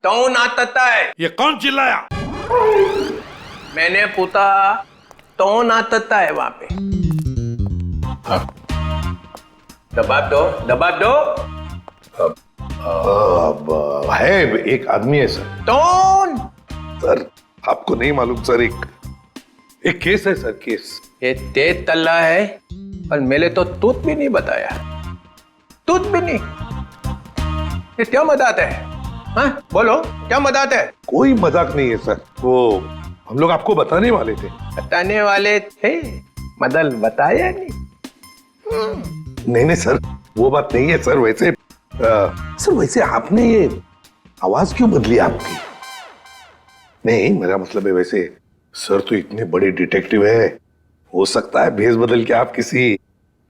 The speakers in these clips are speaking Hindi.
कौन आता है? ये कौन चिल्लाया? मैंने पूछा कौन आता है वहां पे? दबाव दो, दबाव दो। अब है, एक आदमी है सर। कौन? सर आपको नहीं मालूम सर, एक केस है सर, केस। ये तेज तल्ला है और मैंने तो तूत भी नहीं बताया, तूत भी नहीं। ये क्या मजाक है? हाँ बोलो, क्या मजाक है? कोई मजाक नहीं है सर, वो हम लोग आपको बताने वाले थे। बताने वाले थे, मदल बताया नहीं। नहीं सर, वो बात नहीं है सर। वैसे सर, वैसे आपने ये आवाज क्यों बदली आपकी? नहीं मेरा मतलब है, वैसे सर तो इतने बड़े डिटेक्टिव है, हो सकता है भेस बदल के आप किसी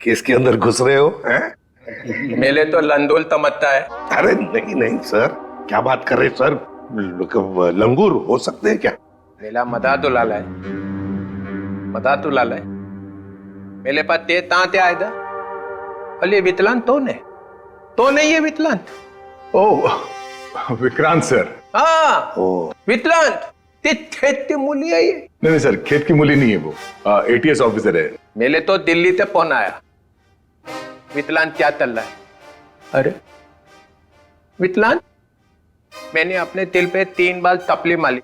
केस के अंदर घुस रहे हो हैं? मेले तो लंदोल तमत्ता है। अरे नहीं सर, क्या बात कर रहे सर? लंगूर हो सकते हैं क्या? मेला मदा तो लाला है, मदा तो लाला है। मेरे पास ते तांते आए था। अली वितलांत तो नहीं है वितलांत। ओह विक्रांत सर। हाँ वितलांत, ते खेत की मूली है ये। नहीं सर, खेत की मूली नहीं है वो, एटीएस ऑफिसर है। मेले तो दिल्ली से फोन आया, वितलांत क्या चल रहा है? अरे वितलांत, मैंने अपने दिल पे 3 बार तपली मारी,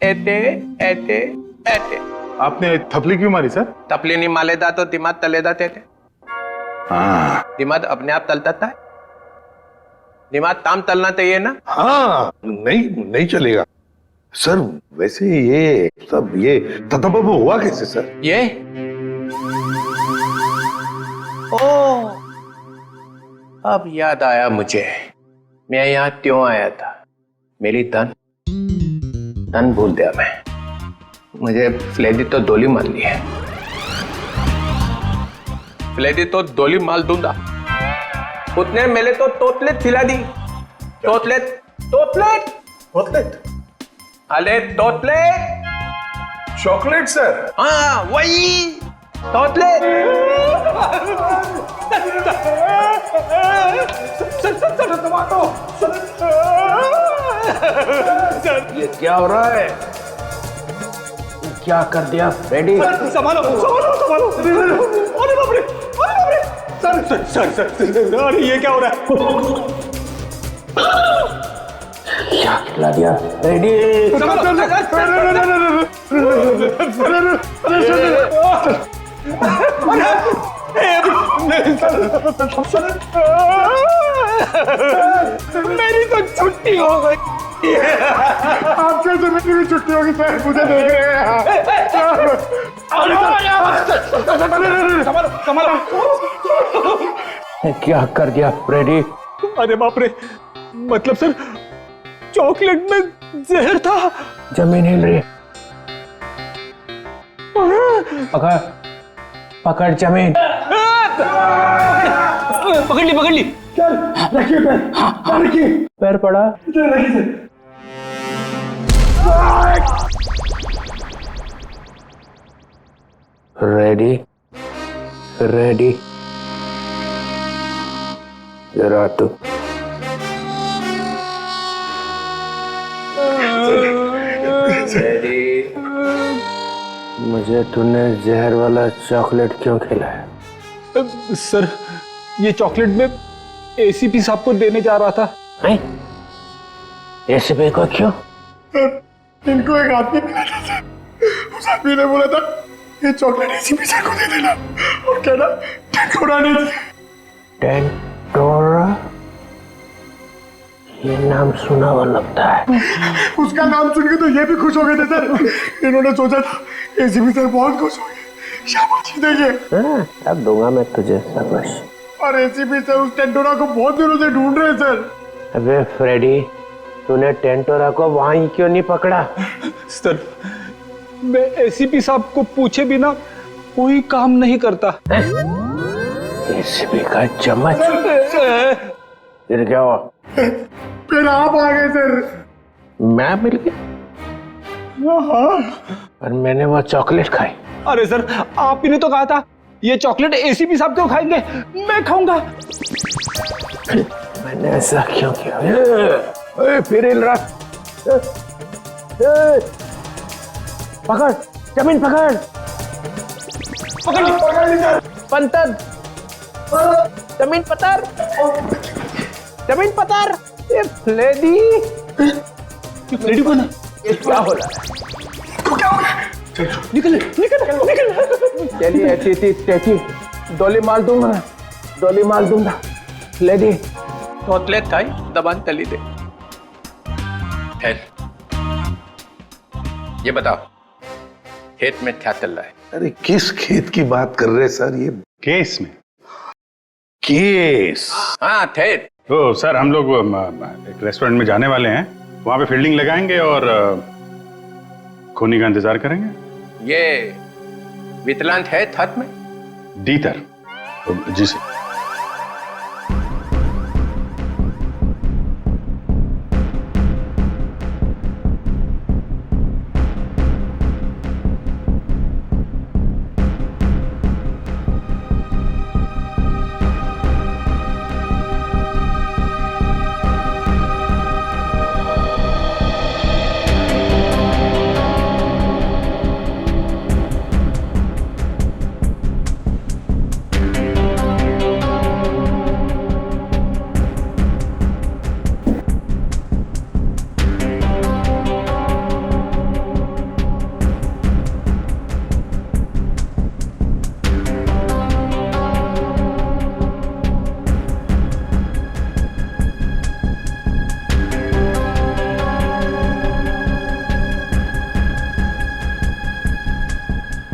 ऐते ऐते ऐते। आपने थपली क्यों मारी सर? तपली नहीं मालेदा तो दिमाग तलेदा थे। हाँ दिमाग अपने आप तलता था, दिमाग ताम तलना चाहिए ना। हाँ नहीं चलेगा सर। वैसे ये सब ये ततबब हुआ कैसे सर? ये ओ, अब याद आया मुझे, मैं यहाँ क्यों आया था। मेरी तन भूल दिया मैं। मुझे फ्लेडी तो दोली मार ली है, फ्लेडी तो दोली मार दूंगा। उतने मेले तो तोतलेट खिला दी। तोतलेट तोतलेट चॉकलेट? अरे तोतलेट, चॉकलेट सर? हाँ वही तोतलेट। ये क्या हो रहा है? क्या कर दिया फ्रेडी? संभालो संभालो संभालो। अरे बाप रे, अरे बाप रे। सर अरे ये क्या हो रहा है? क्या खिला दिया फ्रेडी? मेरी तो छुट्टी हो गई। आपसे तो मेरी भी छुट्टी होगी सर, मुझे देख रहे हैं। संभालो संभालो। क्या कर दिया फ्रेडी? अरे बाप रे, मतलब सर चॉकलेट में जहर था। जमीन हिल रही, पकड़ पकड़ जमीन। पकड़ ली। चल रखिए पैर, रखिए पैर पड़ा। रखिए सर। रेडी रेडी, जरा तू रेडी। मुझे तूने जहर वाला चॉकलेट क्यों खिलाया? सर ये चॉकलेट में एसीपी साहब को देने जा रहा था। एसीपी को क्यों? इनको एक आदमी मिला था, उस आदमी ने बोला था ये चॉकलेट एसीपी साहब को दे देना और कहना टेंटोरा नहीं थी। टेंटोरा, ये नाम सुना हुआ लगता है। उसका नाम सुन के तो ये भी खुश हो गए थे सर। इन्होंने सोचा था एसीपी सर बहुत खुश हो गए, शाबाशी देंगे। अब दूंगा मैं तुझे शाबाश। और एसीपी सर उस टेंटोरा को बहुत दिनों से ढूंढ रहे हैं सर। अबे फ्रेडी, तूने टेंटोरा को वहीं क्यों नहीं पकड़ा? सर मैं एसीपी साहब को पूछे बिना कोई काम नहीं करता। एसीपी का चम्मच फिर क्या हुआ? फिर आप आ गए सर। मैं मिल गया और मैंने वो चॉकलेट खाई। अरे सर आप ही ने तो कहा था ये चॉकलेट एसीपी साहब क्यों खाएंगे, मैं खाऊंगा। मैंने ऐसा क्यों किया? फिर हिल रहा, पकड़, जमीन पकड़, पकड़ ली सर। पंतर, जमीन पतर, जमीन पतर। ये लेडी, लेडी कौन है? ये क्या हो रहा है? को क्या हो गया? निकल निकल निकल। चलिए ऐसी डोली मार दूंगा, डोली मार दूंगा। लेडी तोतले थाई दबान तली दे। ये बताओ खेत में क्या चल रहा है? अरे किस खेत की बात कर रहे हैं सर? ये केस में। केस? हाँ खेत। तो सर हम लोग एक रेस्टोरेंट में जाने वाले हैं, वहां पे फील्डिंग लगाएंगे और खूनी का इंतजार करेंगे। ये विकलांग है हाथ में? डीतर। जी सर।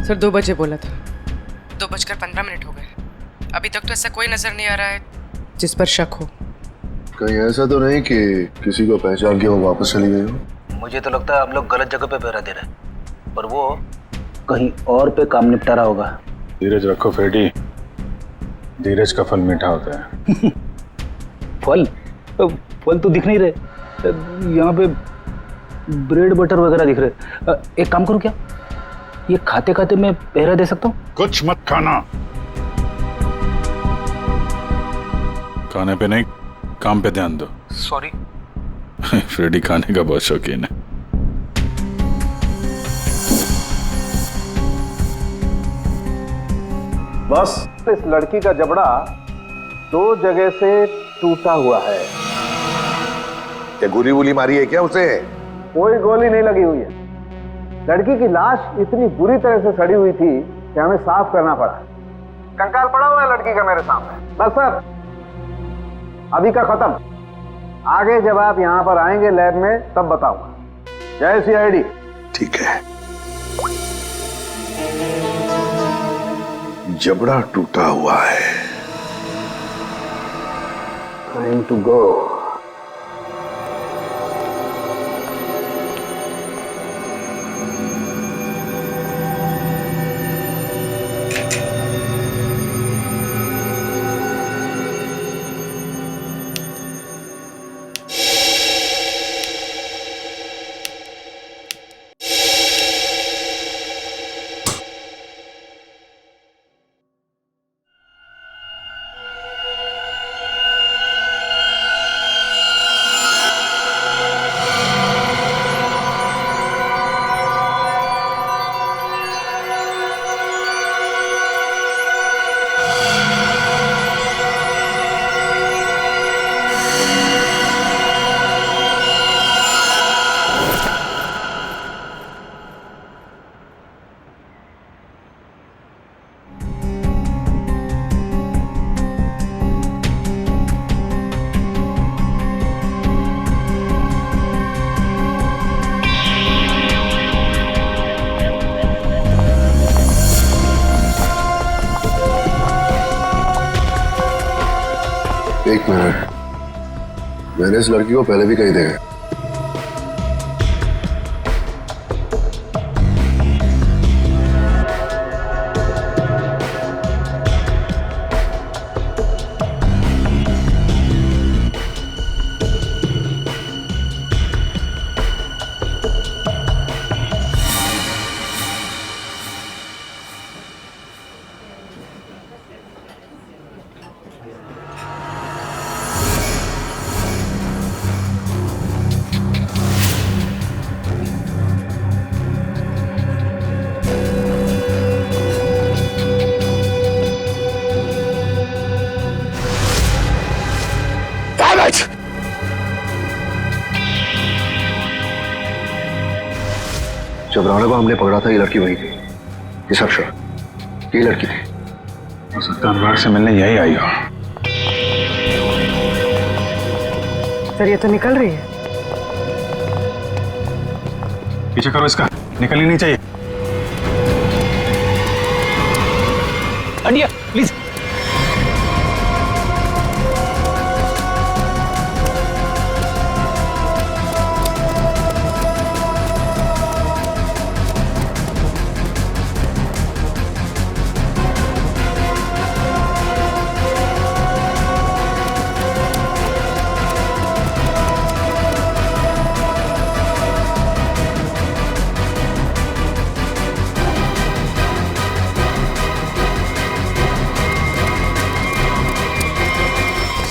सर 2 बजे बोला था। 2:15 हो गए। अभी तक तो ऐसा कोई नजर नहीं आ रहा है जिस पर शक हो। कहीं ऐसा तो नहीं कि किसी को पहचान के वो वापस चली गई हो? मुझे तो लगता है हम लोग गलत जगह पे पहरा दे रहे हैं, पर वो कहीं और पे काम निपटा रहा होगा। धीरज रखो फेडी, धीरज का फल मीठा होता है। फल फल तो दिख नहीं रहे यहाँ पे, ब्रेड बटर वगैरह दिख रहे। एक काम करूँ क्या, ये खाते खाते मैं पहरा दे सकता हूँ? कुछ मत खाना। खाने पे नहीं, काम पे ध्यान दो। सॉरी। फ्रेडी खाने का बहुत शौकीन है। बस इस लड़की का जबड़ा 2 जगह से टूटा हुआ है। क्या गोली वोली मारी है क्या उसे? कोई गोली नहीं लगी हुई है। लड़की की लाश इतनी बुरी तरह से सड़ी हुई थी कि हमें साफ करना पड़ा। कंकाल पड़ा हुआ है लड़की का मेरे सामने। बस सर, अभी का खत्म। आगे जब आप यहाँ पर आएंगे लैब में तब बताऊंगा। जय CID। ठीक है। जबड़ा टूटा हुआ है। Time to go. एक मिनट, मैंने इस लड़की को पहले भी कहीं देखा। जब राणा को हमने पकड़ा था ये लड़की वही थी। ये सब श्योर, ये लड़की थी। हो सकता है अनुराग से मिलने यही आई हो। सर ये तो निकल रही है। पीछे करो इसका, निकलनी नहीं चाहिए। हटिए प्लीज।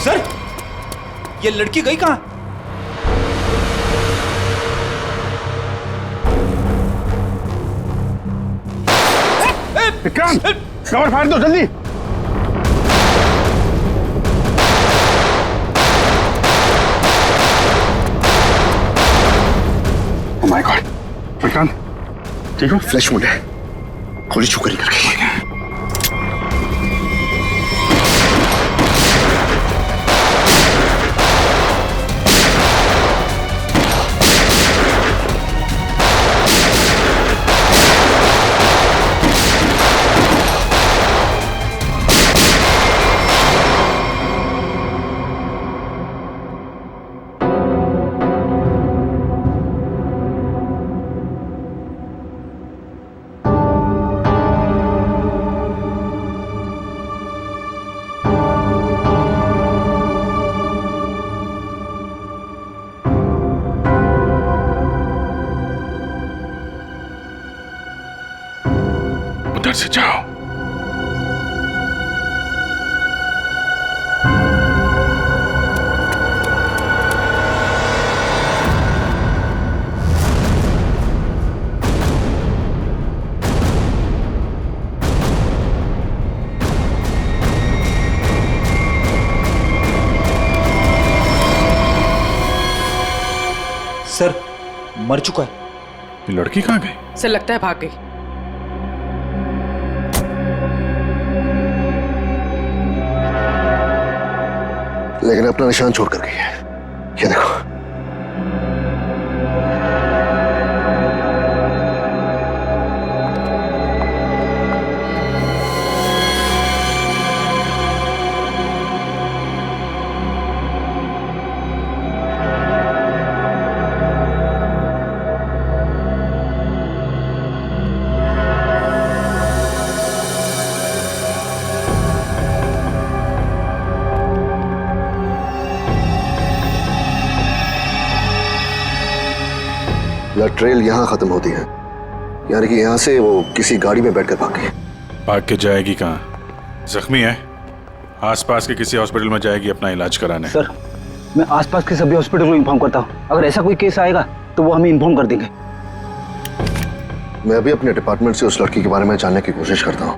सर ये लड़की गई कहां? विक्रांत, कवर फाड़ दो जल्दी। ओह माय गॉड, विक्रांत ठीक हो? फ्लैश मोड है, गोली चुकरी करके। उधर से जाओ। सर मर चुका है। ये लड़की कहाँ गई? सर लगता है भाग गई। लेकिन अपना निशान छोड़ कर गई है, ये देखो। ट्रेल यहां खत्म होती है, यानी कि यहां से वो किसी गाड़ी में बैठकर भाग गई। भाग के जाएगी कहाँ? जख्मी है, आसपास के किसी हॉस्पिटल में जाएगी अपना इलाज कराने। सर मैं आसपास के सभी हॉस्पिटल को इन्फॉर्म करता हूँ, अगर ऐसा कोई केस आएगा तो वो हमें इन्फॉर्म कर देंगे। मैं अभी अपने डिपार्टमेंट से उस लड़की के बारे में जानने की कोशिश करता हूँ।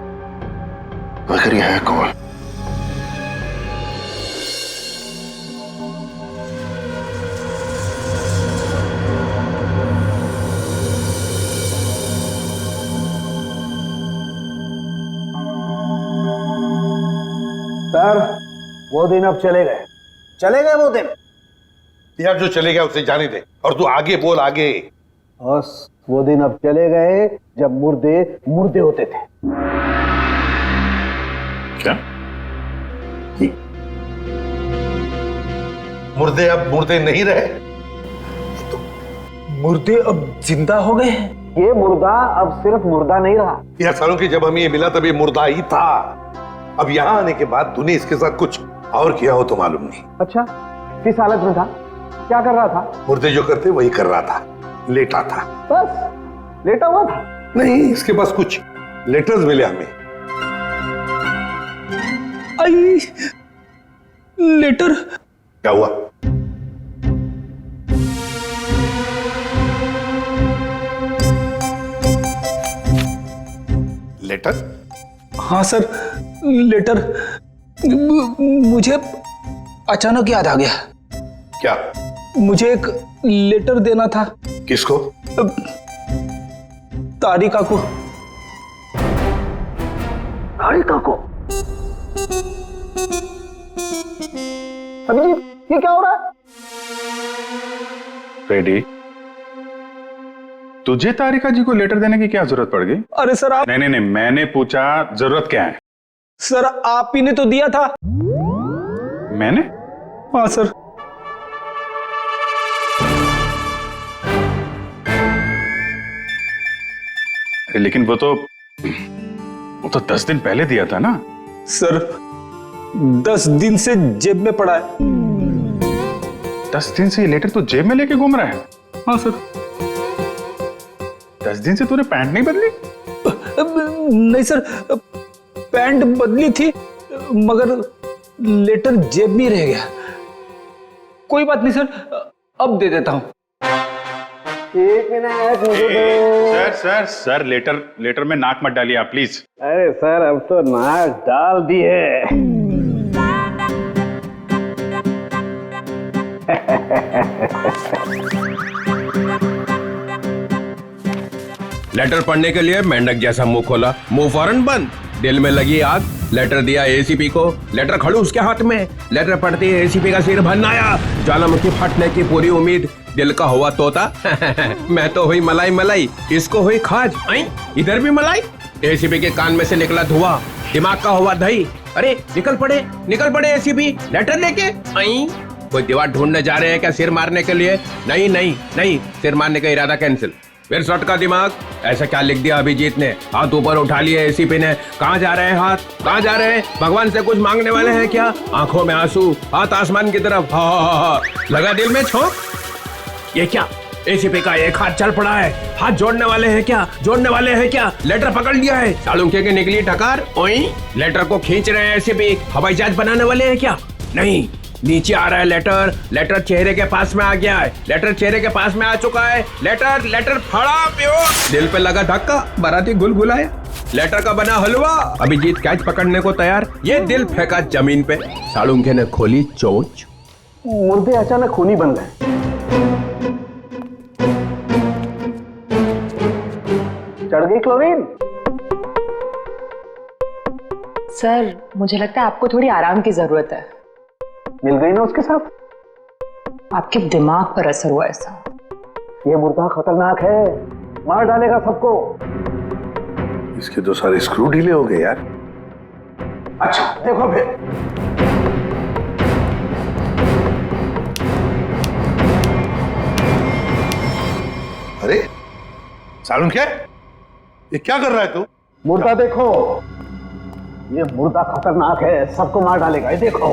आखिर ये है कौन? सर वो दिन अब चले गए वो दिन। यार जो चले गया उसे जाने दे, और तू आगे बोल, आगे। बस वो दिन अब चले गए जब मुर्दे मुर्दे होते थे। क्या? मुर्दे अब मुर्दे नहीं रहे, मुर्दे अब जिंदा हो गए हैं। ये मुर्दा अब सिर्फ मुर्दा नहीं रहा। यार सालों की जब हमें ये मिला तब ये मुर्दा ही था। अब यहाँ आने के बाद तूने इसके साथ कुछ और किया हो तो मालूम नहीं। अच्छा किस हालत में था, क्या कर रहा था? मुर्दे जो करते वही कर रहा था, लेटा था। बस लेटा हुआ था? नहीं, इसके पास कुछ लेटर्स मिले हमें। आई लेटर? क्या हुआ? लेटर? हाँ सर लेटर। मुझे अचानक याद आ गया। क्या? मुझे एक लेटर देना था। किसको? तारिका को। तारिका को? अभिजीत, ये क्या हो रहा है? रेडी, तुझे तारिका जी को लेटर देने की क्या जरूरत पड़ गई? अरे सर आप, नहीं नहीं नहीं, मैंने पूछा जरूरत क्या है। सर आप ही ने तो दिया था। मैंने? हाँ सर। अरे लेकिन वो तो 10 दिन पहले दिया था ना। सर 10 दिन से जेब में पड़ा है। 10 दिन से ये लेटर तो जेब में लेके घूम रहा है? हाँ सर। 10 दिन से तूने पैंट नहीं बदली? नहीं सर, पैंट बदली थी मगर लेटर जेब में रह गया। कोई बात नहीं सर, अब दे देता हूं। एक मिनट मुझे सर सर सर, लेटर में नाक मत डालिए आप प्लीज। अरे सर अब तो नाक डाल दिए। लेटर पढ़ने के लिए मेंढक जैसा मुंह खोला, मुंह फौरन बंद। दिल में लगी आग। लेटर दिया एसीपी को, लेटर खड़ूस के हाथ में। लेटर पढ़ते एसीपी का सिर भन्नाया, ज्वालामुखी फटने की पूरी उम्मीद। दिल का हुआ तोता मैं तो हुई मलाई मलाई, इसको हुई खाज। इधर भी मलाई। एसीपी के कान में से निकला धुआं, दिमाग का हुआ दही। अरे निकल पड़े एसीपी लेटर लेके। कोई दीवार ढूंढने जा रहे हैं क्या सिर मारने के लिए? नहीं नहीं नहीं, सिर मारने का इरादा कैंसिल। फिर शॉट का दिमाग, ऐसा क्या लिख दिया अभिजीत ने? हाथ ऊपर उठा लिए एसीपी ने। कहाँ जा रहे हैं हाथ, कहाँ जा रहे हैं? भगवान से कुछ मांगने वाले हैं क्या? आंखों में आंसू, हाथ आसमान की तरफ। हा लगा दिल में छोंक। ये क्या? एसीपी का एक हाथ चल पड़ा है। हाथ जोड़ने वाले हैं क्या? लेटर पकड़ लिया है। सालुंखे की निकली टकार। ओई, लेटर को खींच रहे हैं एसीपी। हवाई जहाज बनाने वाले हैं क्या? नहीं, नीचे आ रहा है लेटर चेहरे के पास में आ गया है। लेटर चेहरे के पास में आ चुका है। लेटर फड़ा प्यो। दिल पे लगा धक्का, बाराती गुलगुलाया। लेटर का बना हलवा। अभिजीत कैच पकड़ने को तैयार, ये दिल फेंका जमीन पे। सालुंखे ने खोली चोंच। मुर्दे अचानक खूनी बन गए। चढ़ गई क्लोरीन। सर मुझे लगता है आपको थोड़ी आराम की जरूरत है। मिल गई ना उसके साथ? आपके दिमाग पर असर हुआ ऐसा। ये मुर्दा खतरनाक है, मार डालेगा सबको। इसके तो सारे स्क्रू ढीले हो गए यार। अच्छा देखो फिर। अरे सालुन क्या? ये क्या कर रहा है तू? मुर्दा देखो, ये मुर्दा खतरनाक है, सबको मार डालेगा। ये देखो।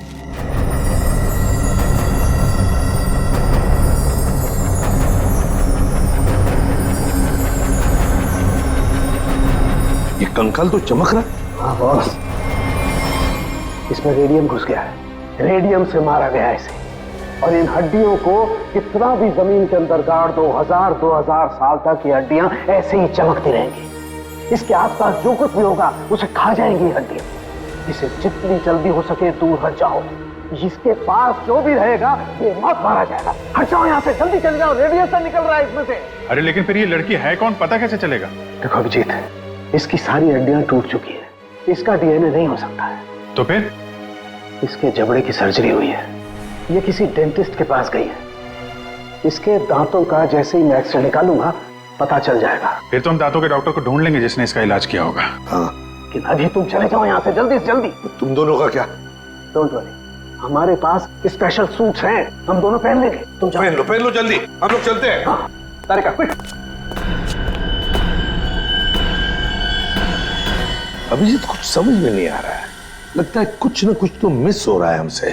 ये कंकाल तो चमक रहा है। हाँ बॉस, इसमें रेडियम घुस गया है। रेडियम से मारा गया है इसे। और इन हड्डियों को कितना भी जमीन के अंदर गाड़ दो, 2000 साल तक ये हड्डियां ऐसे ही चमकती रहेंगी। इसके आसपास जो कुछ भी होगा उसे खा जाएंगी हड्डियां। इसे जितनी जल्दी हो सके दूर हट जाओ। इसके पास जो भी रहेगा ये मत मारा जाएगा। हट जाओ यहाँ से, जल्दी चल जाओ। रेडिएशन निकल रहा है इसमें से। अरे लेकिन फिर ये लड़की है कौन, पता कैसे चलेगा? देखो अभिजीत, इसकी सारी हड्डियां टूट चुकी है। इसका डीएनए नहीं हो सकता है। तो फिर? इसके जबड़े की सर्जरी हुई है। ये किसी डेंटिस्ट के पास गई है। इसके दांतों का जैसे ही मैं एक्सरे निकालूंगा पता चल जाएगा। फिर तो हम दांतों के डॉक्टर को ढूंढ लेंगे जिसने इसका इलाज किया होगा। हाँ, कि अभी तुम चले जाओ यहाँ से जल्दी से जल्दी। तुम दोनों का क्या? डोंट वरी, हमारे पास स्पेशल सूट्स हैं, हम दोनों पहन लेंगे। तुम जाओ। पहन लो जल्दी, हम लोग चलते हैं। हाँ, तारिका क्विक। अभिजीत कुछ समझ में नहीं आ रहा है। लगता है कुछ ना कुछ तो मिस हो रहा है हमसे।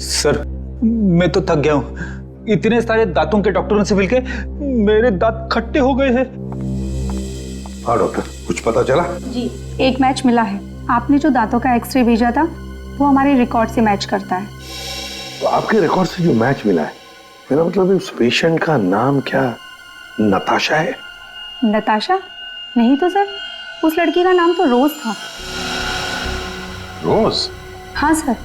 सर मैं तो थक गया हूं। इतने सारे दांतों के डॉक्टरों से मिलके मेरे दांत खट्टे हो गए हैं। हाँ डॉक्टर, कुछ पता चला? जी, एक मैच मिला है। आपने जो दांतों का एक्सरे भेजा था वो हमारे रिकॉर्ड से मैच करता है। तो आपके रिकॉर्ड से जो मैच मिला है, मेरा मतलब उस पेशेंट का नाम क्या नताशा है? नताशा? नहीं तो सर, उस लड़की का नाम तो रोज था। रोज? हाँ सर,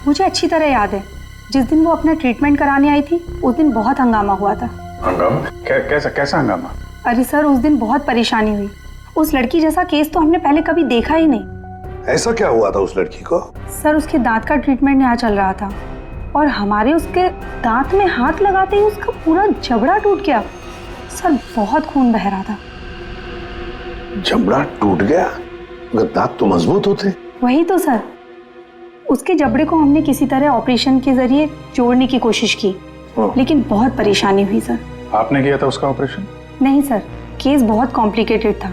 मुझे अच्छी तरह याद है। जिस दिन वो अपना ट्रीटमेंट कराने आई थी उस दिन बहुत हंगामा हुआ था। हंगामा? कैसा हंगामा? अरे सर, उस दिन बहुत परेशानी हुई। उस लड़की जैसा केस तो हमने पहले कभी देखा ही नहीं। ऐसा क्या हुआ था उस लड़की को? सर, उसके दांत का ट्रीटमेंट यहाँ चल रहा था और हमारे उसके दांत में हाथ लगाते ही उसका पूरा जबड़ा टूट गया। सर, बहुत खून बह रहा था। जबड़ा टूट गया? मगर दांत तो मजबूत होते। वही तो सर, उसके जबड़े को हमने किसी तरह ऑपरेशन के जरिए जोड़ने की कोशिश की, लेकिन बहुत परेशानी हुई सर। आपने किया था उसका ऑपरेशन? नहीं सर, केस बहुत कॉम्प्लिकेटेड था,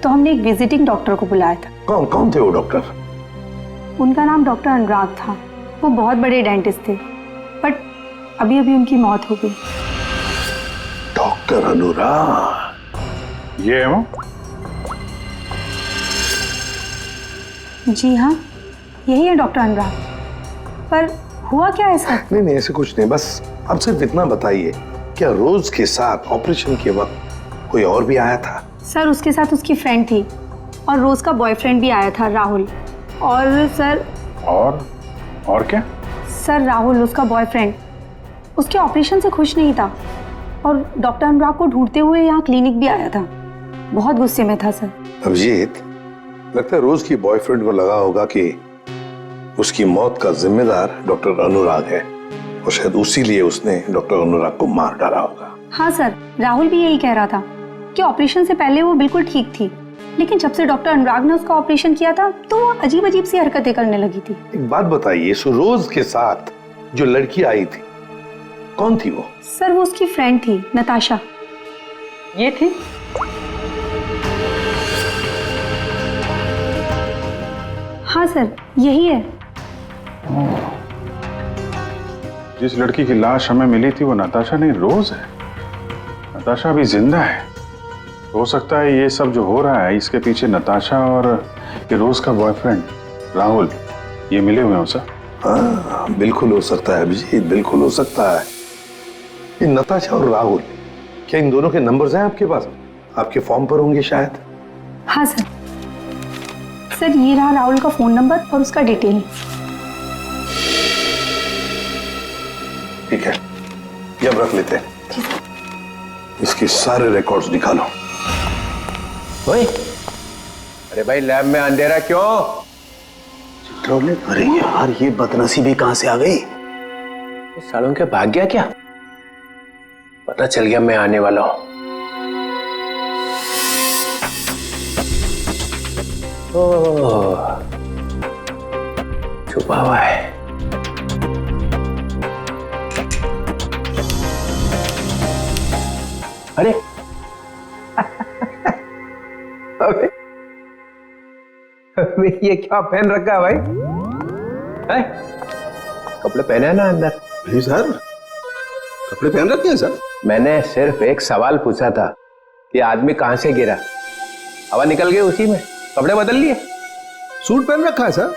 तो हमने एक विजिटिंग डॉक्टर को बुलाया था। कौन कौन थे वो डॉक्टर? उनका नाम डॉक्टर अनुराग था। वो बहुत बड़े डेंटिस्ट थे, बट अभी अभी उनकी मौत हो गई। डॉक्टर अनुराग? ये है वो? जी हाँ, यही है डॉक्टर अनुराग। पर हुआ क्या है सर? नहीं, ऐसे कुछ नहीं, बस अब सिर्फ इतना बताइए, क्या रोज के साथ ऑपरेशन के वक्त कोई और भी आया था? सर, उसके साथ उसकी फ्रेंड थी और रोज का बॉयफ्रेंड भी आया था, राहुल। और सर और क्या? सर, राहुल उसका बॉयफ्रेंड उसके ऑपरेशन से खुश नहीं था और डॉक्टर अनुराग को ढूंढते हुए यहाँ क्लिनिक भी आया था। बहुत गुस्से में था सर। अभिजीत, लगता है रोज की बॉयफ्रेंड को लगा होगा कि उसकी मौत का जिम्मेदार डॉक्टर अनुराग है और शायद उसी लिए उसने डॉक्टर अनुराग को मार डाला होगा। हाँ सर, राहुल भी यही कह रहा था कि ऑपरेशन से पहले वो बिल्कुल ठीक थी, लेकिन जब से डॉक्टर अनुराग ने उसका ऑपरेशन किया था तो वो अजीब अजीब सी हरकतें करने लगी थी। एक बात बताइए, रोज के साथ जो लड़की आई थी, कौन थी वो? सर, वो उसकी फ्रेंड थी, नताशा। ये थी? हाँ सर, यही है। जिस लड़की की लाश हमें मिली थी वो नताशा नहीं, रोज है। नताशा अभी जिंदा है। हो सकता है ये सब जो हो रहा है इसके पीछे नताशा और ये रोज का बॉयफ्रेंड राहुल ये मिले हुए हो सर। हाँ, बिल्कुल हो सकता है अभिजीत, बिल्कुल हो सकता है। ये नताशा और राहुल, क्या इन दोनों के नंबर्स हैं आपके पास? आपके फॉर्म पर होंगे शायद। हाँ सर। सर, ये रहा राहुल का फोन नंबर और उसका डिटेल। ठीक है, ये अब रख लेते हैं। इसके सारे रिकॉर्ड्स निकालो। ओए, अरे भाई लैब में अंधेरा क्यों? अरे यार, ये बदनसीबी कहां से आ गई? इस सालों के भाग गया क्या? पता चल गया मैं आने वाला हूं। ओह, छुपा हुआ है। अरे अबे ये क्या पहन रखा है भाई? है? कपड़े पहने हैं ना अंदर? नहीं सर, कपड़े पहन रखे हैं सर। मैंने सिर्फ एक सवाल पूछा था कि आदमी कहां से गिरा, हवा निकल गई उसी में, कपड़े बदल लिए। सूट पहन रखा है सर।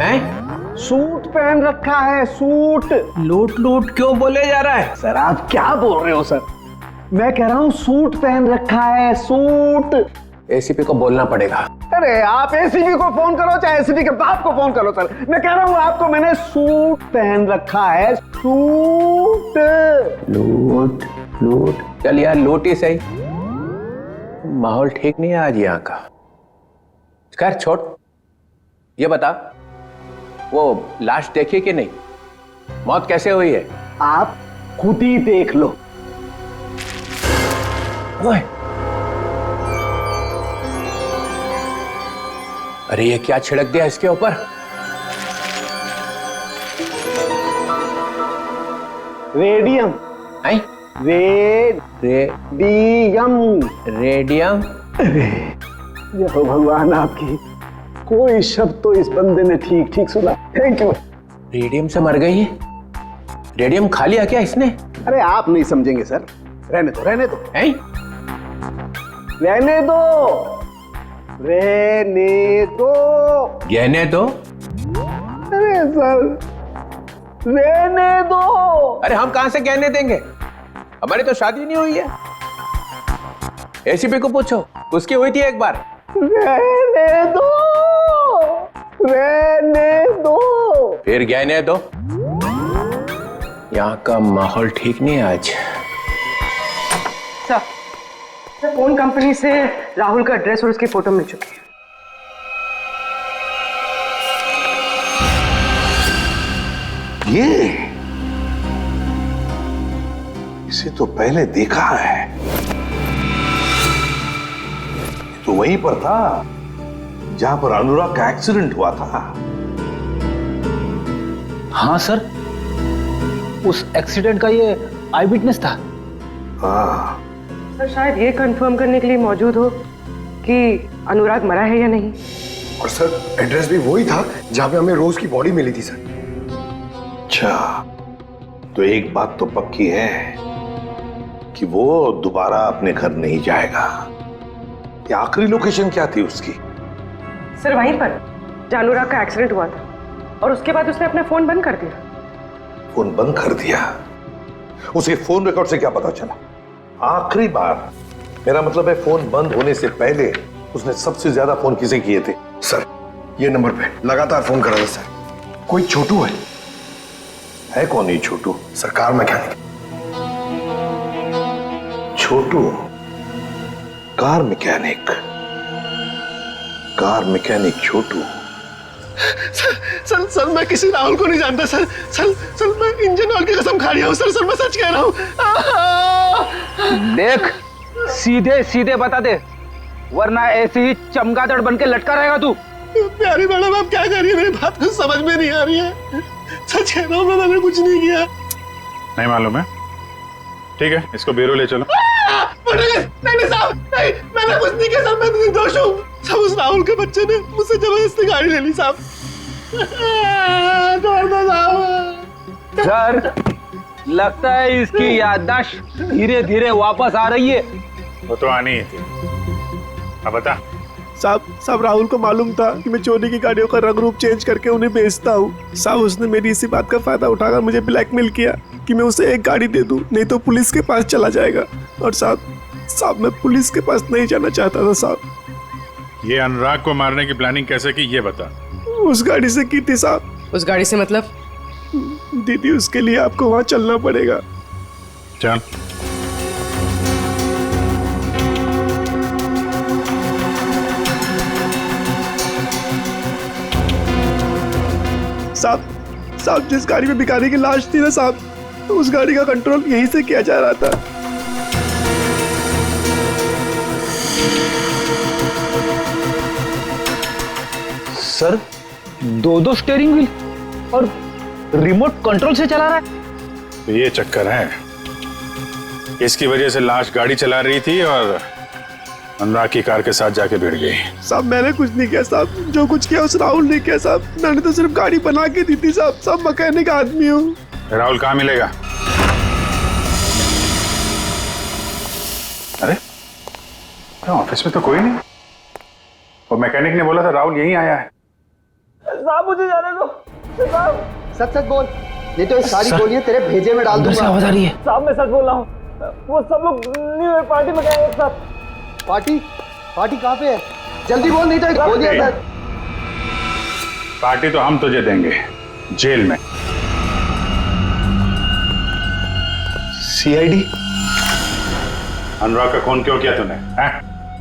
हैं? सूट पहन रखा है, सूट। लूट लूट क्यों बोले जा रहा है? सर, आप क्या बोल रहे हो सर? मैं कह रहा हूँ सूट पहन रखा है, सूट। एसीपी को बोलना पड़ेगा। अरे आप एसीपी को फोन करो चाहे एसीपी के बाप को फोन करो सर, मैं कह रहा हूँ आपको मैंने सूट पहन रखा है, सूट। लूट लूट, चल यार लूट ही सही। माहौल ठीक नहीं है आज यहाँ का। खैर छोड़, ये बता वो लाश देखी कि नहीं? मौत कैसे हुई है? आप खुद ही देख लो। ओए, अरे ये क्या छिड़क दिया इसके ऊपर? रेडियम। हैं? रेडियम। रेडियम? ये हो भगवान आपकी, कोई शब्द तो इस बंदे ने ठीक ठीक सुना। Thank you. रेडियम से मर गई है? रेडियम खा लिया क्या इसने? अरे आप नहीं समझेंगे सर, रहने दो रहने दो। हैं? रहने दो, रहने दो। गहने दो? अरे सर, रहने दो। अरे हम कहां से गहने देंगे? हमारी तो शादी नहीं हुई है। एसीपी को पूछो, उसकी हुई थी एक बार। रहने दो, रहने दो। फिर गहने दो। यहाँ का माहौल ठीक नहीं है आज। फोन कंपनी से राहुल का एड्रेस और उसकी फोटो मिल चुकी है। ये इसे तो पहले देखा है, तो वहीं पर था जहां पर अनुराग का एक्सीडेंट हुआ था। हाँ सर, उस एक्सीडेंट का ये आई विटनेस था। हाँ सर शायद ये कंफर्म करने के लिए मौजूद हो कि अनुराग मरा है या नहीं। और सर एड्रेस भी वही था जहां पे हमें रोज की बॉडी मिली थी सर। अच्छा, तो एक बात तो पक्की है कि वो दोबारा अपने घर नहीं जाएगा। ये आखिरी लोकेशन क्या थी उसकी? सर वहीं पर जहां अनुराग का एक्सीडेंट हुआ था, और उसके बाद उसने अपना फोन बंद कर दिया। फोन बंद कर दिया? उसे फोन रिकॉर्ड से क्या पता चला? आखिरी बार, मेरा मतलब है फोन बंद होने से पहले उसने सबसे ज्यादा फोन किसे किए थे? सर ये नंबर पे लगातार फोन कर रहा था सर। कोई छोटू है कौन ही Chhotu? Sir, car mechanic. Chhotu car mechanic? Car mechanic Chhotu? Sir मैं किसी राहुल को नहीं जानता सर। सर मैं इंजन ऑयल की कसम खा रहा हूँ सर मैं सच कह रहा हूँ। देख, सीधे सीधे बता दे, वरना ऐसे ही चमगादड़ बन के लटका रहेगा तू। प्यारी मैडम आप क्या कर रही है? मेरी बात कुछ समझ में नहीं आ रही है। सच कह रहा हूँ मैंने कुछ नहीं किया। नहीं मालूम है? ठीक है, इसको ब्यूरो ले चलो। नहीं साहब, नहीं मैंने कुछ नहीं किया सर, मैं निर्दोष हूँ। सब उस राहुल के बच्चे ने मुझसे जबरदस्ती गाड़ी ले ली साहब। सर लगता है इसकी याददाश्त धीरे धीरे वापस आ रही है। वो तो आनी ही थी। अब बता। साहब राहुल को मालूम था कि मैं चोरी की गाड़ियों का रंग रूप चेंज करके उन्हें बेचता हूँ। साहब उसने मेरी इसी बात का फायदा उठाकर मुझे ब्लैकमेल किया कि मैं उसे एक गाड़ी दे दूं, नहीं तो पुलिस के पास चला जाएगा। और साहब मैं पुलिस के पास नहीं जाना चाहता था साहब। ये अनुराग को मारने की प्लानिंग कैसे की ये बता। उस गाड़ी से की थी साहब। उस गाड़ी से मतलब? दीदी उसके लिए आपको वहां चलना पड़ेगा। चल। साहब जिस गाड़ी में भिखारी की लाश थी ना साहब, तो उस गाड़ी का कंट्रोल यहीं से किया जा रहा था। सर दो स्टीयरिंग व्हील और रिमोट कंट्रोल से चला रहा है। तो ये चक्कर है, इसकी वजह से लाश गाड़ी चला रही थी और अनुराग की कार के साथ जाके भिड़ गई। साहब मैंने कुछ नहीं किया साहब, जो कुछ किया उस राहुल ने किया साहब। मैंने तो सिर्फ गाड़ी बना के दी थी साहब। सब मैकेनिक आदमी हूँ। राहुल कहाँ मिलेगा? अरे ऑफिस में तो कोई नहीं। और मैकेनिक ने बोला था राहुल यहीं आया है। साहब मुझे जाने दो साहब। सच बोल, नहीं तो ये सारी गोलियां तेरे भेजे में डाल दूंगा। आवाज आ रही है। साहब मैं सच बोल रहा हूँ, वो सब लोग न्यू ईयर पार्टी में गए एक साथ। पार्टी कहाँ पे है? जल्दी बोल, नहीं तो एक गोलियां। पार्टी तो हम तुझे देंगे जेल में। सीआईडी? अनुराग का खून क्यों किया तूने?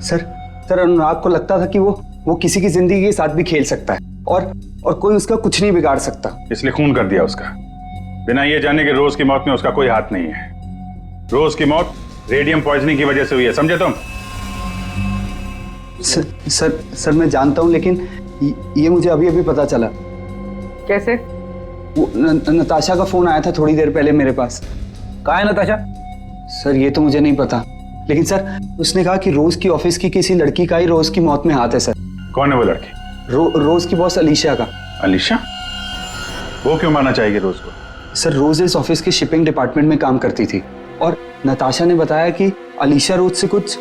सर अनुराग को लगता था कि वो किसी की जिंदगी के साथ भी खेल सकता है और कोई उसका कुछ नहीं बिगाड़ सकता, इसलिए खून कर दिया उसका, बिना ये जाने कि रोज की मौत में उसका कोई हाथ नहीं है। रोज की मौत रेडियम पॉइजनिंग की वजह से हुई है, समझे तुम? सर मैं जानता हूं, लेकिन ये मुझे अभी पता चला। कैसे? वो नताशा का फोन आया था थोड़ी देर पहले मेरे पास। कहाँ है नताशा? सर ये तो मुझे नहीं पता, लेकिन सर उसने कहा कि रोज की ऑफिस की किसी लड़की का ही रोज की मौत में हाथ है। सर कौन है वो लड़की? रोज की बॉस अलीशा का। अलीशा? वो क्यों मारना चाहेगी रोज को? सर रोज इस ऑफिस के शिपिंग डिपार्टमेंट में काम करती थी और नताशा ने बताया कि अलीशा रोज से कुछ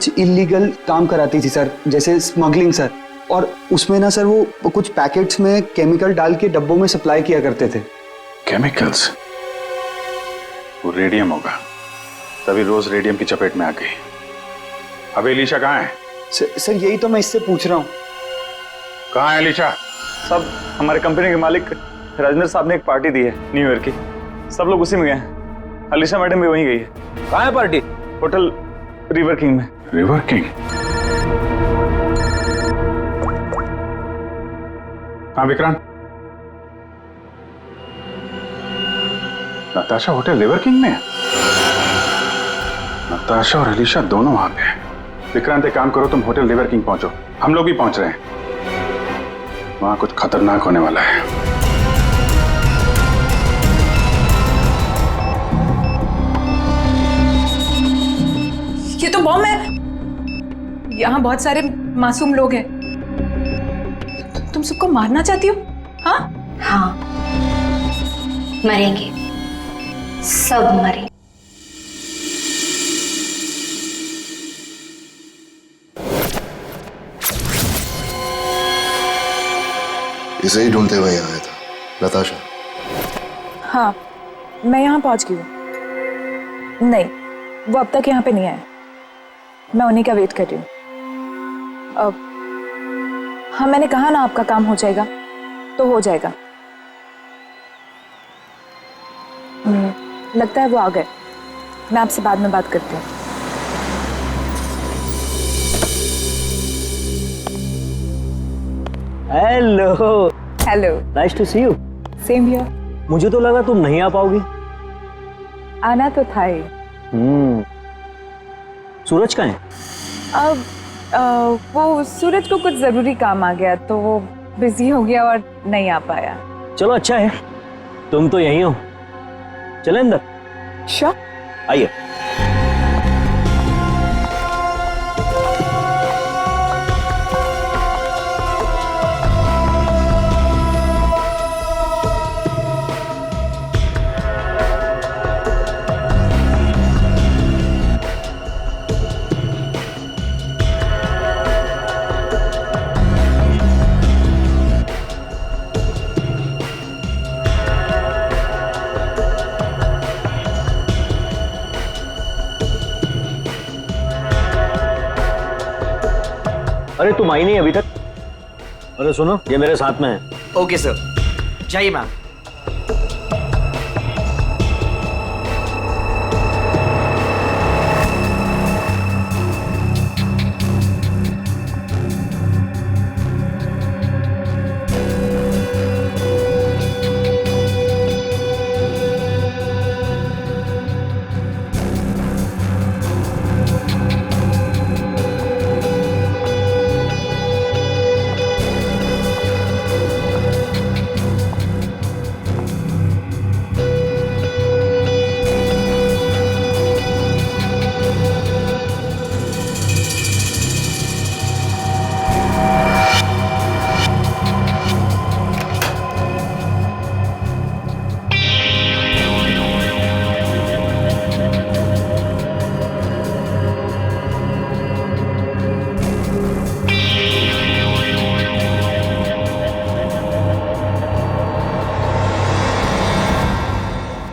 इलीगल काम कराती थी सर, जैसे स्मगलिंग सर। और उसमें ना सर वो कुछ पैकेट्स में केमिकल डाल के डब्बों में सप्लाई किया करते थे। केमिकल्स? वो रेडियम होगा, तभी रोज रेडियम की चपेट में आ गई। अब अलीशा कहाँ है? सर यही तो मैं इससे पूछ रहा हूँ। कहाँ है अलीशा? साहब हमारे कंपनी के मालिक राजेंद्र साहब ने एक पार्टी दी है न्यू ईयर की, सब लोग उसी में गए हैं। अलीशा मैडम भी वहीं गई है। कहाँ है पार्टी? होटल रिवर किंग में। River King. हाँ Vikrant, Natasha hotel River King में है। नताशा और अलीशा दोनों वहां पे हैं। विक्रांत एक काम करो, तुम होटल रिवर किंग पहुंचो, हम लोग भी पहुंच रहे हैं। वहां कुछ खतरनाक होने वाला है। ये तो बॉम्ब है। यहाँ बहुत सारे मासूम लोग हैं। तुम सबको मारना चाहती हो? हाँ हाँ, मरेंगे, सब मरेंगे। इसे ही ढूंढते हुए यहाँ आया था, नताशा। हाँ, मैं यहाँ पहुँच गई हूँ। नहीं, वो अब तक यहाँ पे नहीं आए। मैं उन्हीं का वेट कर रही हूँ। हाँ, मैंने कहा ना आपका काम हो जाएगा तो हो जाएगा। लगता है वो आ गए। मैं आपसे बाद में बात करती हूँ। Hello. Hello, nice to see you. Same here. मुझे तो लगा तुम नहीं आ पाओगी। आना तो था ही। सूरज कहाँ है? अब वो सूरज को कुछ जरूरी काम आ गया तो वो बिजी हो गया और नहीं आ पाया। चलो अच्छा है, तुम तो यहीं हो। चले अंदर। श्योर, आइए। अरे तुम आई नहीं अभी तक? अरे सुनो, ये मेरे साथ में है। ओके सर, जाइए मैम।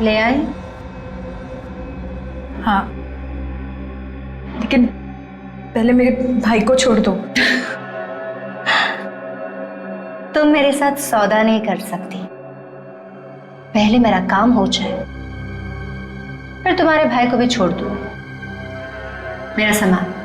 ले आए? हाँ, लेकिन पहले मेरे भाई को छोड़ दो। तुम मेरे साथ सौदा नहीं कर सकती। पहले मेरा काम हो जाए, फिर तुम्हारे भाई को भी छोड़ दो। मेरा सामान।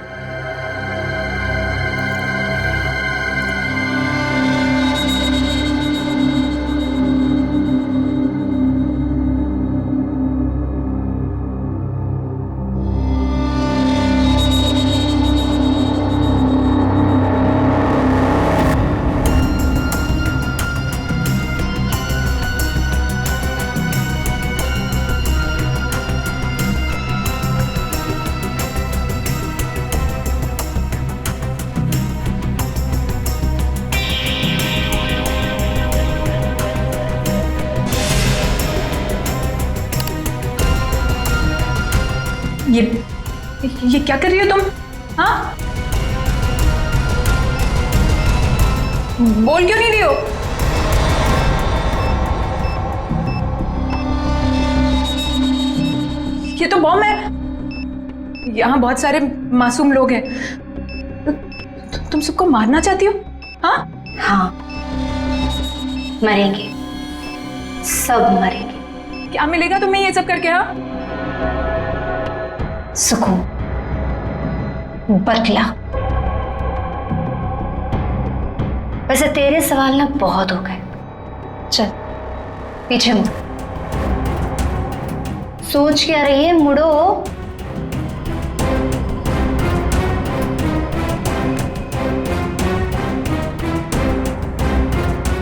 ये क्या कर रही हो तुम? हाँ, बोल क्यों नहीं रही हो? ये तो बॉम्ब है। यहाँ बहुत सारे मासूम लोग हैं। तुम सबको मारना चाहती हो? हाँ हाँ, मरेंगे, सब मरेंगे। क्या मिलेगा तुम्हें ये सब करके? हाँ, सुकून। बतला। वैसे तेरे सवाल ना बहुत हो गए, चल पीछे मुड़। सोच क्या रही है, मुड़ो।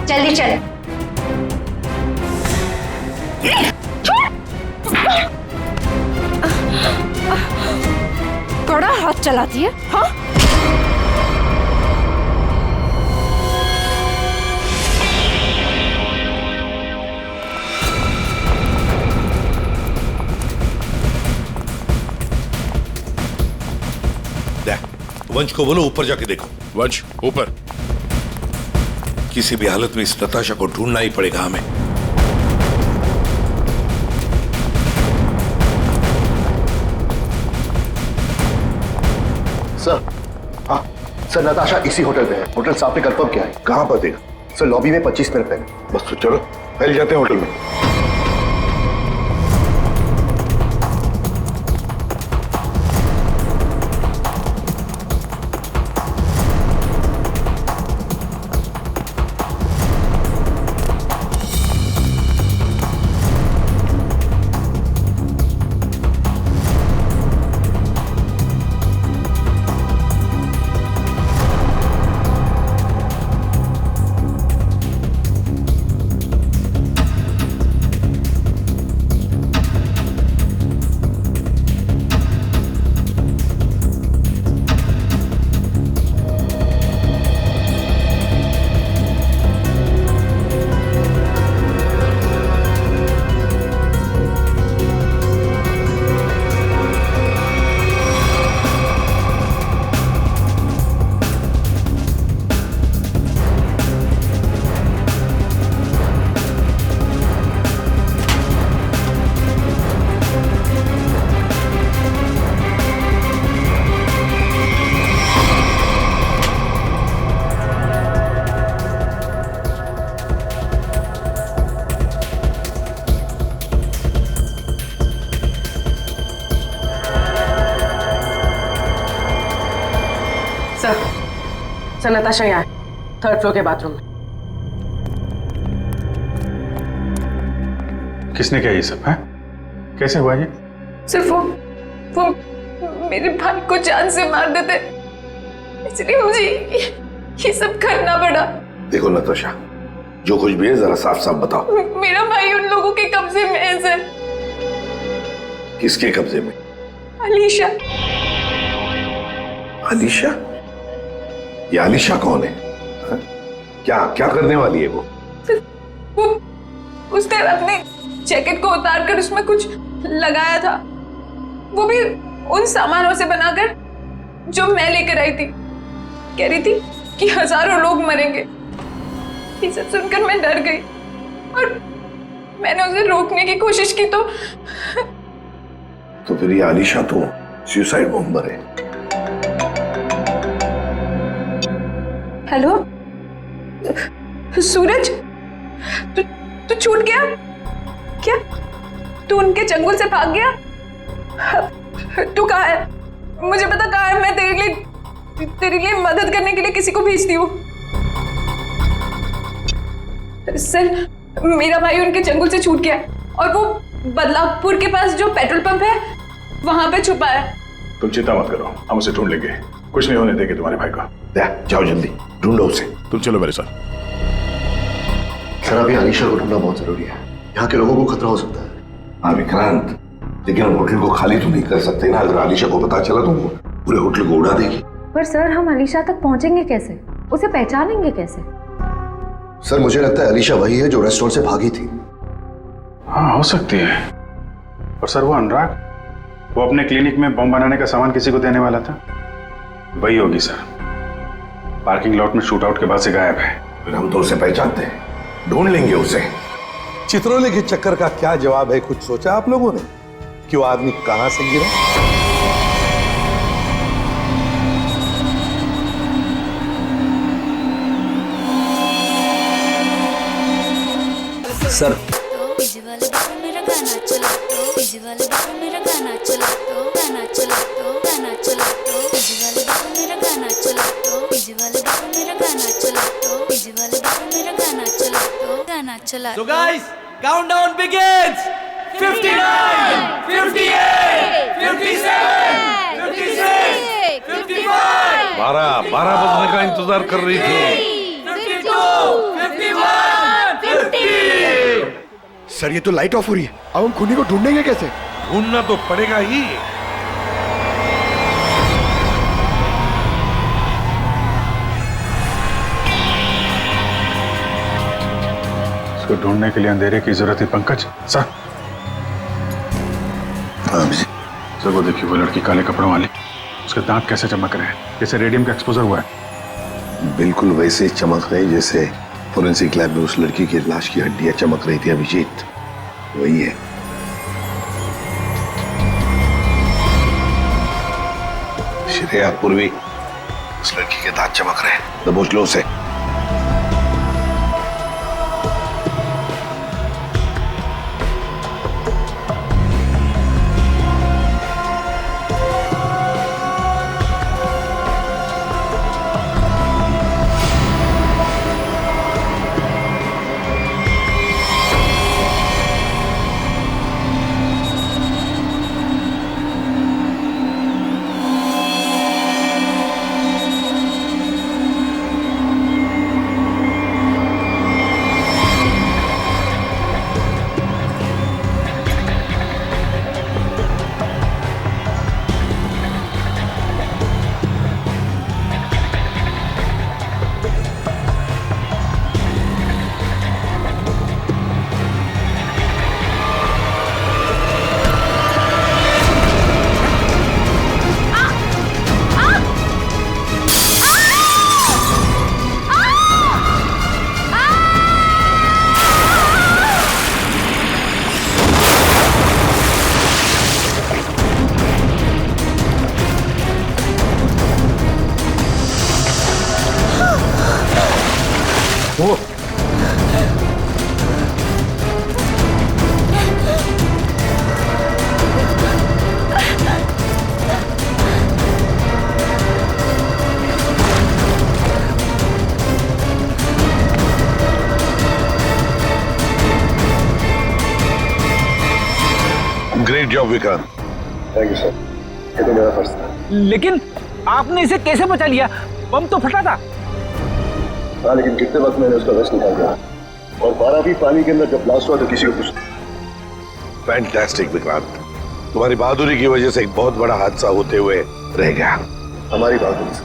जल्दी चल। कड़ा हाथ चलाती है, हाँ? वंश को बोलो ऊपर जाके देखो। वंश ऊपर। किसी भी हालत में इस नताशा को ढूंढना ही पड़ेगा हमें। सर, हाँ सर, नताशा इसी होटल पे है। होटल साहब ने कंफर्म किया है। कहां पर देगा? सर लॉबी में 25 मिनट पहले। बस तो चलो फैल जाते हैं होटल में। सर नताशा यहाँ है, 3rd फ्लोर के बाथरूम में। किसने किया ये सब है? कैसे हुआ ये? सिर्फ वो मेरे भाई को जान से मार देते, इसलिए मुझे ये सब करना पड़ा। देखो नताशा, जो कुछ भी है जरा साफ साफ बताओ। मेरा भाई उन लोगों के कब्जे में है सर। किसके कब्जे में? अलीशा। अलीशा? ये अलीशा कौन है? हा? क्या क्या करने वाली है वो? उसने अपने जैकेट को उतार कर उसमें कुछ लगाया था, वो भी उन सामानों से बनाकर जो मैं लेकर आई थी। कह रही थी कि हजारों लोग मरेंगे। ये सब सुनकर मैं डर गई और मैंने उसे रोकने की कोशिश की तो फिर ये अलीशा तो सुसाइड बॉम्बर है। हेलो सूरज, तू छूट गया क्या? तू उनके चंगुल से भाग गया? तू कहाँ है? मुझे पता कहाँ है। मैं तेरे लिए मदद करने के लिए किसी को भेजती हूँ। सर, मेरा भाई उनके चंगुल से छूट गया और वो बदलापुर के पास जो पेट्रोल पंप है वहां पे छुपा है। तुम चिंता मत करो, हम उसे ढूंढ लेंगे। कुछ नहीं होने देंगे तुम्हारे भाई को। जाओ जल्दी ढूंढो उसे। तुम चलो मेरे साथ। सर अभी अलीशा को ढूंढना बहुत जरूरी है। यहाँ के लोगों को खतरा हो सकता है। हाँ विक्रांत, लेकिन हम होटल को खाली तो नहीं कर सकते ना। अगर अलीशा को पता चला तो वो पूरे होटल को उड़ा देगी। पर सर हम अलीशा तक पहुंचेंगे कैसे? उसे पहचानेंगे कैसे? सर मुझे लगता है अलीशा वही है जो रेस्टोरेंट से भागी थी। हाँ हो सकती है। और सर वो अनुराग, वो अपने क्लिनिक में बम बनाने का सामान किसी को देने वाला था, वही होगी सर। पार्किंग लॉट में शूट आउट के बाद से गायब है। फिर हम तो उसे पहचानते हैं, ढूंढ लेंगे उसे। चित्रोले के चक्कर का क्या जवाब है? कुछ सोचा आप लोगों ने कि वो आदमी कहां से गिरा? सर डीजे वाले बाबू मेरा गाना चला दो, डीजे वाले बाबू मेरा गाना चला दो, गाना चला दो, गाना चला दो, डीजे वाले बाबू मेरा गाना चला दो, डीजे वाले बाबू मेरा गाना चला दो, डीजे वाले बाबू मेरा गाना चला दो, गाना चला दो। So guys, countdown begins. 59, 58, 57, 56, 55, 12 बजने का इंतजार कर रही थी। 52, 51, 50। सर ये तो लाइट ऑफ हो रही है, अब हम खूनी को ढूंढेंगे कैसे? ढूंढना तो पड़ेगा ही। इसको ढूंढने के लिए अंधेरे की जरूरत है पंकज। सर सर वो देखिए, वो लड़की काले कपड़ों वाली, उसके दांत कैसे चमक रहे हैं, जैसे रेडियम का एक्सपोजर हुआ है। बिल्कुल वैसे चमक रही जैसे फोरेंसिक लैब में उस लड़की की लाश की हड्डियां चमक रही थी अभिजीत, वही है। श्रेया पूर्वी, उस लड़की के दांत चमक रहे हैं, दबोच लो उसे। Great job Vikrant. Thank you sir, ये तो मेरा फर्ज था। लेकिन आपने इसे कैसे बचा लिया? बम तो फटा था। हाँ, लेकिन कितने वक्त मैंने उसका वेस्ट निकाल दिया, और 12 भी पानी के अंदर जब ब्लास्ट हुआ तो किसी को कुछ। फैंटास्टिक विक्रांत, तुम्हारी बहादुरी की वजह से एक बहुत बड़ा हादसा होते हुए रह गया। हमारी बहादुरी से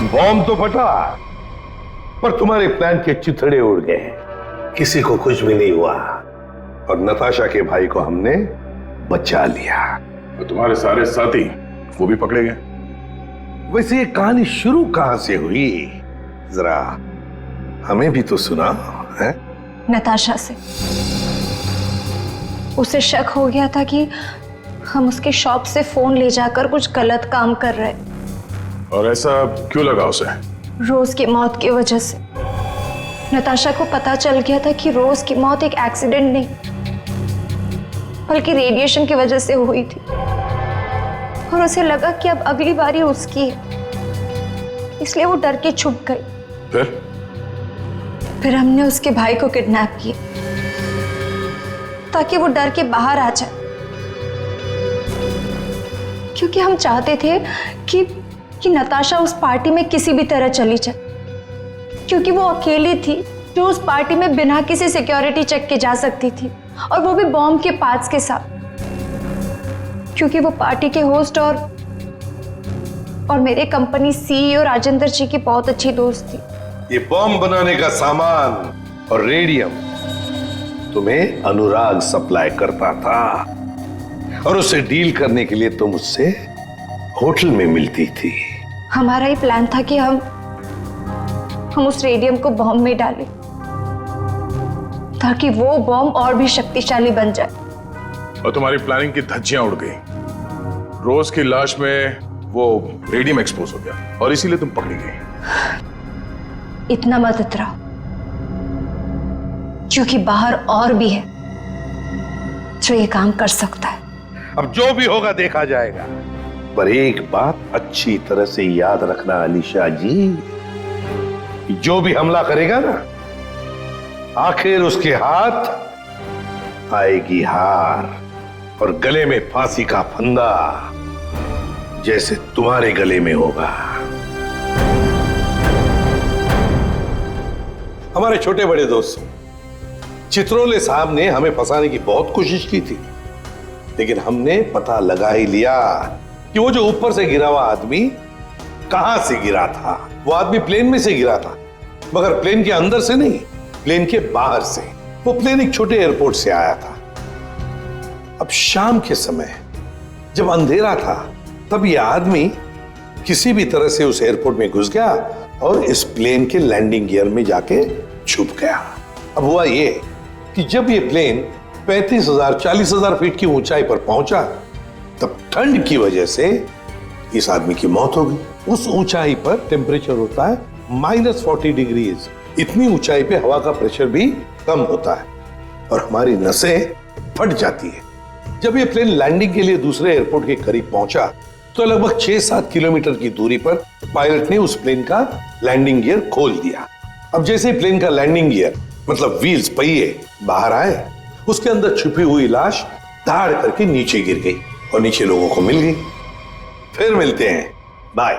बॉम्ब तो फटा, पर तुम्हारे प्लान के चिथड़े उड़ गए, किसी को कुछ भी नहीं हुआ, और नताशा के भाई को हमने बचा लिया। तो तुम्हारे सारे साथी वो भी पकड़े गए। वैसे ये कहानी शुरू कहां से हुई, जरा हमें भी तो सुना है। नताशा से। उसे शक हो गया था कि हम उसके शॉप से फोन ले जाकर कुछ गलत काम कर रहे। और ऐसा क्यों लगा उसे? रोज की मौत की वजह से। नताशा को पता चल गया था कि रोज की मौत एक एक्सीडेंट नहीं, बल्कि रेडिएशन की वजह से हुई थी, और उसे लगा कि अब अगली बारी उसकी है, इसलिए वो डर के छुप गई। फिर हमने उसके भाई को किडनैप किया ताकि वो डर के बाहर आ जाए, क्योंकि हम चाहते थे कि नताशा उस पार्टी में किसी भी तरह चली जाए, क्योंकि वो अकेली थी जो उस पार्टी में बिना किसी सिक्योरिटी चेक के जा सकती थी, और वो भी बॉम्ब के पार्ट्स के साथ, क्योंकि वो पार्टी के होस्ट और मेरे कंपनी सीईओ राजेंद्र जी की बहुत अच्छी दोस्त थी। ये बॉम्ब बनाने का सामान और रेडियम तुम्हें अनुराग सप्लाई करता था, और उससे डील करने के लिए तुम उससे होटल में मिलती थी। हमारा ही प्लान था कि हम उस रेडियम को बॉम्ब में डालें ताकि वो बॉम्ब और भी शक्तिशाली बन जाए। और तुम्हारी प्लानिंग की धज्जियां उड़ गई। रोज की लाश में वो रेडियम एक्सपोज हो गया और इसीलिए तुम पकड़ी गई। इतना मत इतराओ। क्योंकि बाहर और भी है जो ये काम कर सकता है। अब जो भी होगा देखा जाएगा, पर एक बात अच्छी तरह से याद रखना अलीशा जी, जो भी हमला करेगा ना, आखिर उसके हाथ आएगी हार और गले में फांसी का फंदा, जैसे तुम्हारे गले में होगा। हमारे छोटे बड़े दोस्त चित्रोले साहब ने हमें फंसाने की बहुत कोशिश की थी, लेकिन हमने पता लगा ही लिया कि वो जो ऊपर से गिरा हुआ आदमी कहां से गिरा था। वो आदमी प्लेन में से गिरा था, मगर प्लेन के अंदर से नहीं, प्लेन के बाहर से। वो प्लेन एक छोटे एयरपोर्ट से आया था। अब शाम के समय जब अंधेरा था, तब ये आदमी किसी भी तरह से उस एयरपोर्ट में घुस गया और इस प्लेन के लैंडिंग गियर में जाके छुप गया। अब हुआ ये कि जब ये प्लेन 35,000 40,000 फीट की ऊंचाई पर पहुंचा, तब ठंड की वजह से इस आदमी की मौत हो गई। उस ऊंचाई पर टेम्परेचर होता है -40 डिग्रीज। इतनी ऊंचाई पे हवा का प्रेशर भी कम होता है और हमारी नसें फट जाती है। जब ये प्लेन लैंडिंग के लिए दूसरे एयरपोर्ट के करीब पहुंचा, तो लगभग 6-7 किलोमीटर की दूरी पर पायलट ने उस प्लेन का लैंडिंग गियर खोल दिया। अब जैसे ही प्लेन का लैंडिंग गियर मतलब व्हील्स, पहिए बाहर आए, उसके अंदर छुपी हुई लाश धाड़ करके नीचे गिर गई और नीचे लोगों को मिल गई। फिर मिलते हैं, बाय।